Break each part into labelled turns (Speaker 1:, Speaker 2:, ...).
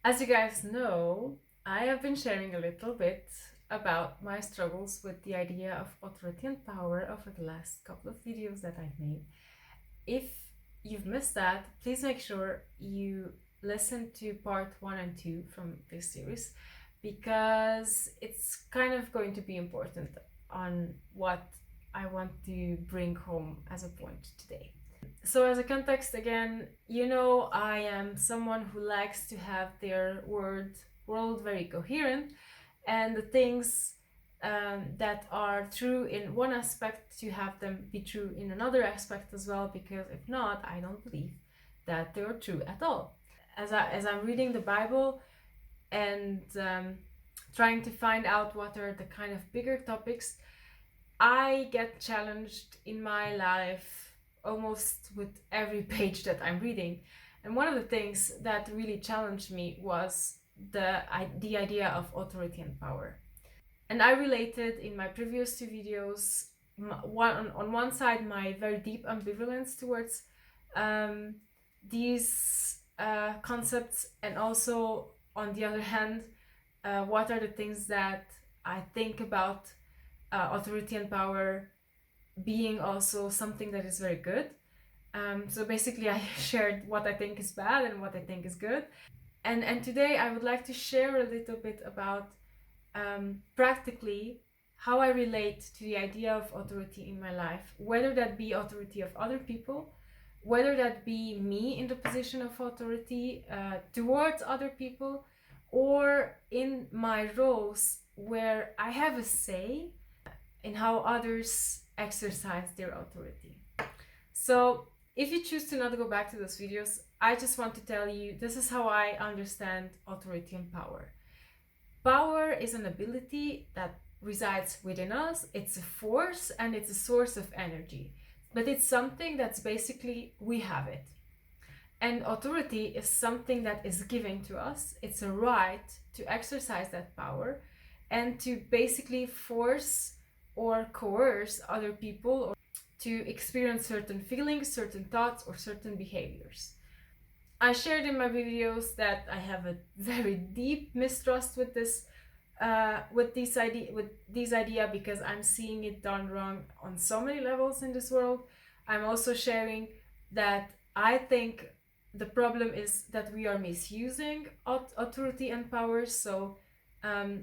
Speaker 1: As you guys know, I have been sharing a little bit about my struggles with the idea of authority and power over the last couple of videos that I've made. If you've missed that, please make sure you listen to part 1 and 2 from this series, because it's kind of going to be important on what I want to bring home as a point today. So as a context, again, I am someone who likes to have their world very coherent, and the things that are true in one aspect, to have them be true in another aspect as well, because if not, I don't believe that they are true at all. As I'm reading the Bible and trying to find out what are the kind of bigger topics, I get challenged in my life almost with every page that I'm reading. And one of the things that really challenged me was the idea of authority and power. And I related in my previous two videos, on one side, my very deep ambivalence towards these concepts, and also on the other hand, what are the things that I think about authority and power being also something that is very good. So basically I shared what I think is bad and what I think is good. And today I would like to share a little bit about practically how I relate to the idea of authority in my life, whether that be authority of other people, whether that be me in the position of authority towards other people, or in my roles where I have a say in how others exercise their authority. So if you choose to not go back to those videos, I just want to tell you, this is how I understand authority and power. Power is an ability that resides within us. It's a force and it's a source of energy, but it's something that's basically, we have it. And authority is something that is given to us. It's a right to exercise that power and to basically force or coerce other people or to experience certain feelings, certain thoughts, or certain behaviors. I shared in my videos that I have a very deep mistrust with this idea, because I'm seeing it done wrong on so many levels in this world. I'm also sharing that I think the problem is that we are misusing authority and power. So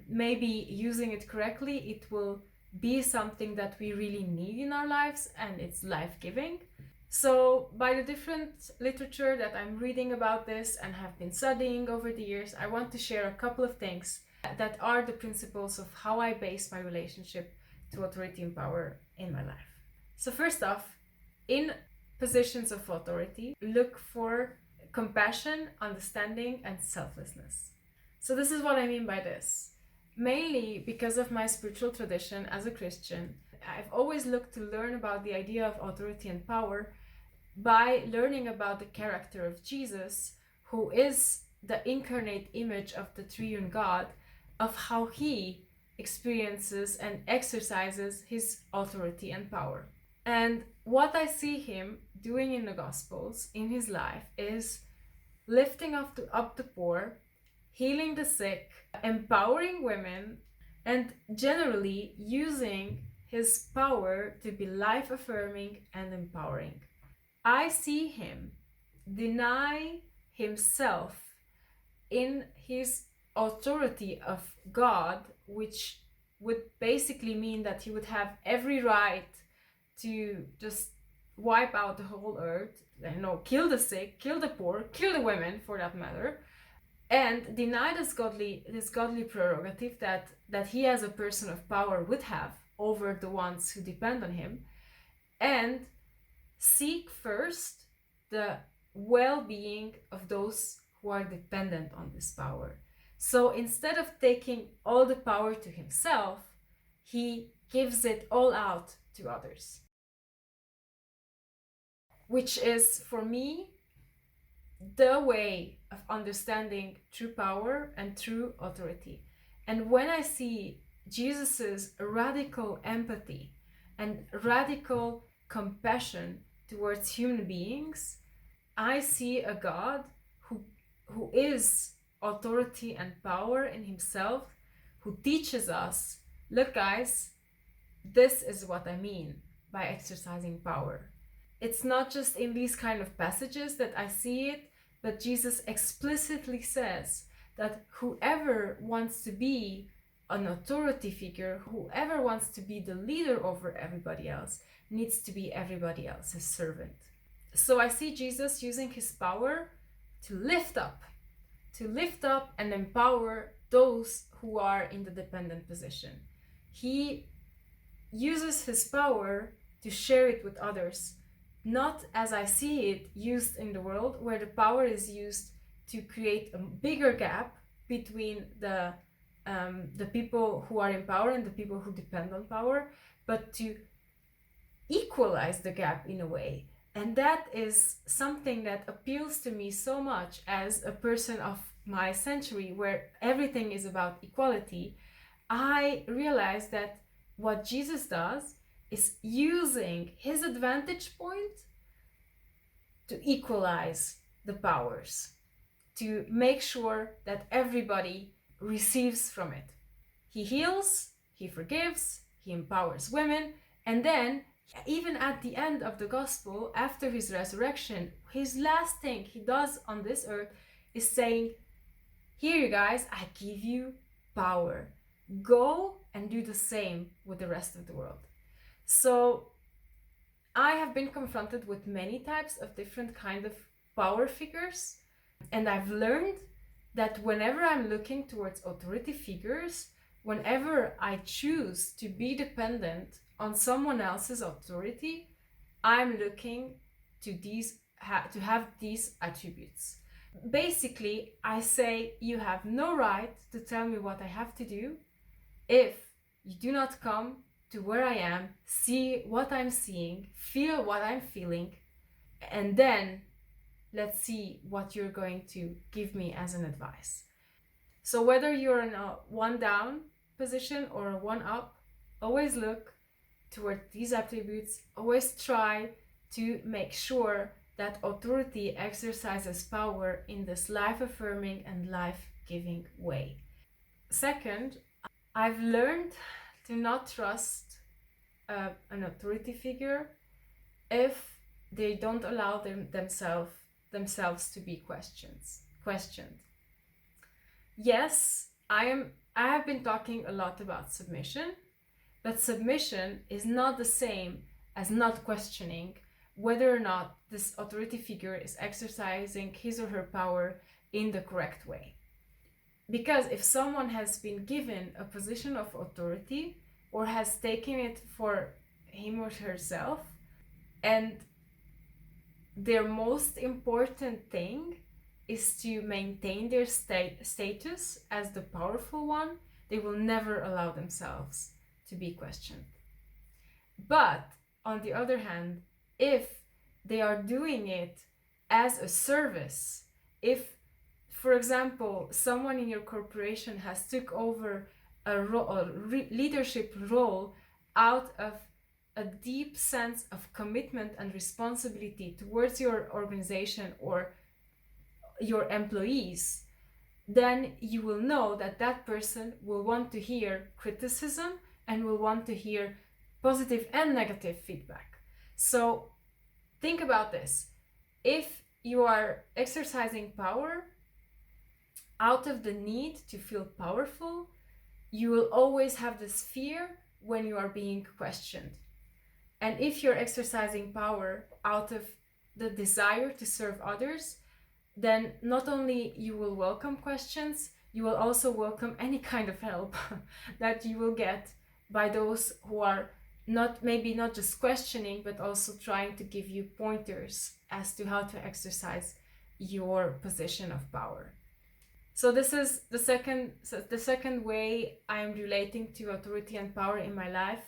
Speaker 1: maybe using it correctly, it will be something that we really need in our lives, and it's life-giving. So by the different literature that I'm reading about this and have been studying over the years, I want to share a couple of things that are the principles of how I base my relationship to authority and power in my life. So first off, in positions of authority, look for compassion, understanding, and selflessness. So this is what I mean by this. Mainly because of my spiritual tradition as a Christian, I've always looked to learn about the idea of authority and power by learning about the character of Jesus, who is the incarnate image of the triune God, of how he experiences and exercises his authority and power. And what I see him doing in the Gospels in his life is lifting up the poor, healing the sick, empowering women, and generally using his power to be life-affirming and empowering. I see him deny himself in his authority of God, which would basically mean that he would have every right to just wipe out the whole earth, kill the sick, kill the poor, kill the women for that matter, and deny this godly prerogative that he as a person of power would have over the ones who depend on him, and seek first the well-being of those who are dependent on this power. So instead of taking all the power to himself, he gives it all out to others, which is, for me, the way of understanding true power and true authority. And when I see Jesus's radical empathy and radical compassion towards human beings, I see a God who is authority and power in himself, who teaches us, look guys, this is what I mean by exercising power. It's not just in these kind of passages that I see it, but Jesus explicitly says that whoever wants to be an authority figure, whoever wants to be the leader over everybody else, needs to be everybody else's servant. So I see Jesus using his power to lift up and empower those who are in the dependent position. He uses his power to share it with others, not as I see it used in the world, where the power is used to create a bigger gap between the people who are in power and the people who depend on power, but to equalize the gap in a way. And that is something that appeals to me so much as a person of my century, where everything is about equality. I realize that what Jesus does is using his advantage point to equalize the powers, to make sure that everybody receives from it. He heals, he forgives, he empowers women, and then even at the end of the gospel, after his resurrection, his last thing he does on this earth is saying, here you guys, I give you power. Go and do the same with the rest of the world. So I have been confronted with many types of different kind of power figures, and I've learned that whenever I'm looking towards authority figures, whenever I choose to be dependent on someone else's authority, I'm looking to have these attributes. Basically, I say you have no right to tell me what I have to do if you do not come to where I am, see what I'm seeing, feel what I'm feeling, and then let's see what you're going to give me as an advice. So whether you're in a one down position or a one up, always look toward these attributes. Always try to make sure that authority exercises power in this life-affirming and life-giving way. Second, I've learned to not trust an authority figure if they don't allow themselves to be questioned. Yes, I have been talking a lot about submission, but submission is not the same as not questioning whether or not this authority figure is exercising his or her power in the correct way. Because if someone has been given a position of authority or has taken it for him or herself, and their most important thing is to maintain their status as the powerful one, they will never allow themselves to be questioned. But on the other hand, if they are doing it as a service, if, for example, someone in your corporation has took over a leadership role out of a deep sense of commitment and responsibility towards your organization or your employees, then you will know that that person will want to hear criticism and will want to hear positive and negative feedback. So think about this. If you are exercising power out of the need to feel powerful, you will always have this fear when you are being questioned. And if you're exercising power out of the desire to serve others, then not only you will welcome questions, you will also welcome any kind of help that you will get by those who are not just questioning, but also trying to give you pointers as to how to exercise your position of power. So this is the second way I'm relating to authority and power in my life.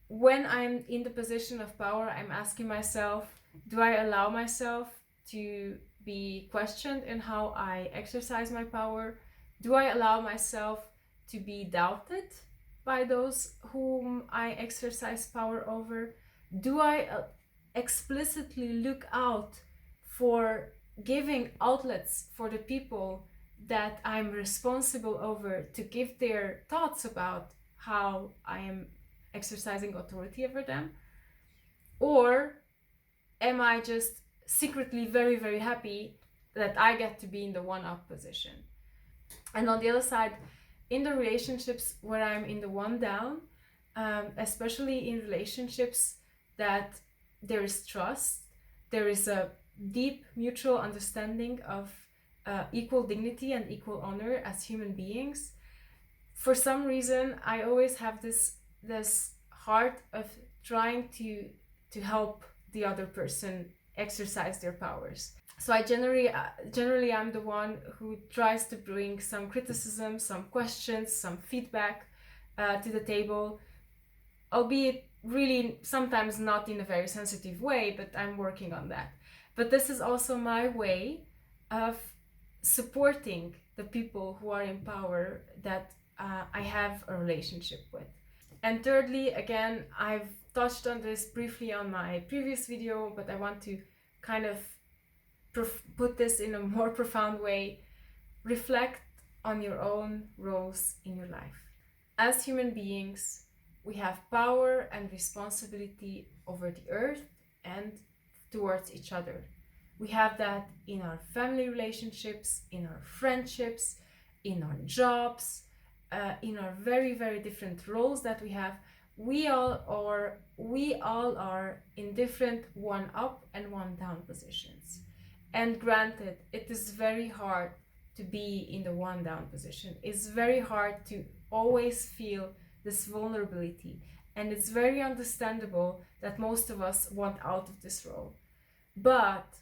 Speaker 1: When I'm in the position of power, I'm asking myself, do I allow myself to be questioned in how I exercise my power? Do I allow myself to be doubted by those whom I exercise power over? Do I explicitly look out for giving outlets for the people that I'm responsible over to give their thoughts about how I am exercising authority over them? Or am I just secretly very, very happy that I get to be in the one up position? And on the other side, in the relationships where I'm in the one down, especially in relationships that there is trust, there is a deep mutual understanding of equal dignity and equal honor as human beings. For some reason, I always have this heart of trying to help the other person exercise their powers. So I generally I'm the one who tries to bring some criticism, some questions, some feedback to the table, albeit really sometimes not in a very sensitive way, but I'm working on that. But this is also my way of supporting the people who are in power that I have a relationship with. And thirdly, again, I've touched on this briefly on my previous video, but I want to kind of put this in a more profound way. Reflect on your own roles in your life. As human beings, we have power and responsibility over the earth and towards each other. We have that in our family relationships, in our friendships, in our jobs, in our very, very different roles that we have. We all are in different one up and one down positions. And granted, it is very hard to be in the one down position. It's very hard to always feel this vulnerability. And it's very understandable that most of us want out of this role. But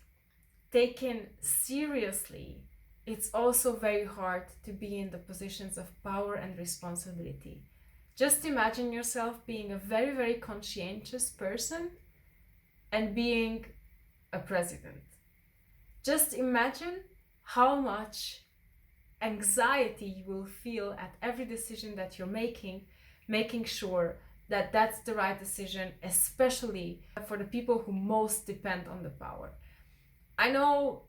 Speaker 1: taken seriously, it's also very hard to be in the positions of power and responsibility. Just imagine yourself being a very, very conscientious person and being a president. Just imagine how much anxiety you will feel at every decision that you're making sure that that's the right decision, especially for the people who most depend on the power. I know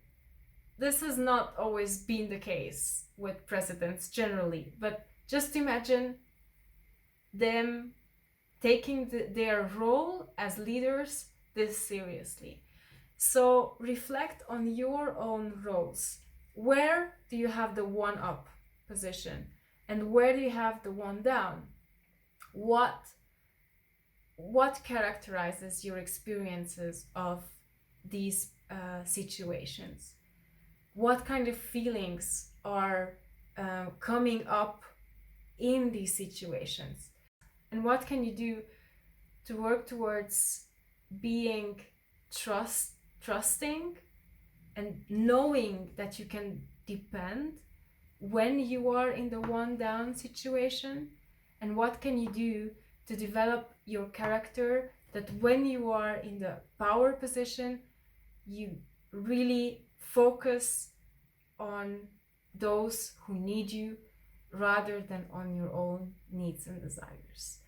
Speaker 1: this has not always been the case with presidents generally, but just imagine them taking their role as leaders this seriously. So reflect on your own roles. Where do you have the one up position? And where do you have the one down? What characterizes your experiences of these situations? What kind of feelings are coming up in these situations? And what can you do to work towards being trusting and knowing that you can depend when you are in the one down situation? And what can you do to develop your character that when you are in the power position, you really focus on those who need you rather than on your own needs and desires?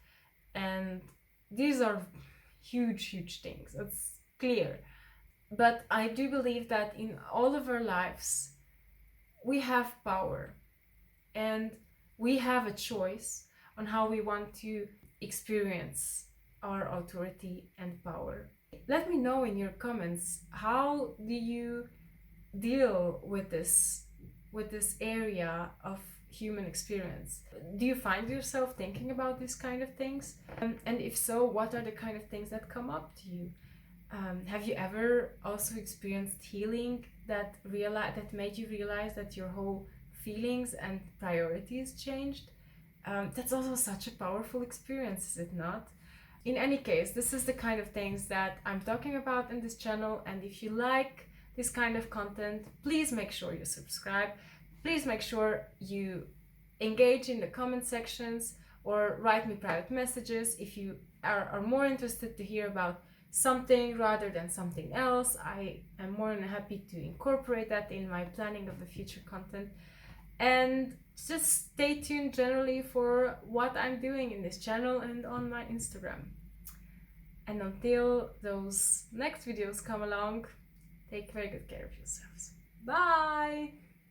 Speaker 1: And these are huge things, it's clear. But I do believe that in all of our lives, we have power and we have a choice on how we want to experience our authority and power. Let me know in your comments, how do you deal with this area of human experience? Do you find yourself thinking about these kind of things? And if so, what are the kind of things that come up to you? Have you ever also experienced healing that made you realize that your whole feelings and priorities changed? That's also such a powerful experience, is it not? In any case, this is the kind of things that I'm talking about in this channel, and if you like this kind of content, please make sure you subscribe. Please make sure you engage in the comment sections or write me private messages if you are more interested to hear about something rather than something else. I am more than happy to incorporate that in my planning of the future content. And just stay tuned generally for what I'm doing in this channel and on my Instagram. And until those next videos come along, take very good care of yourselves. Bye!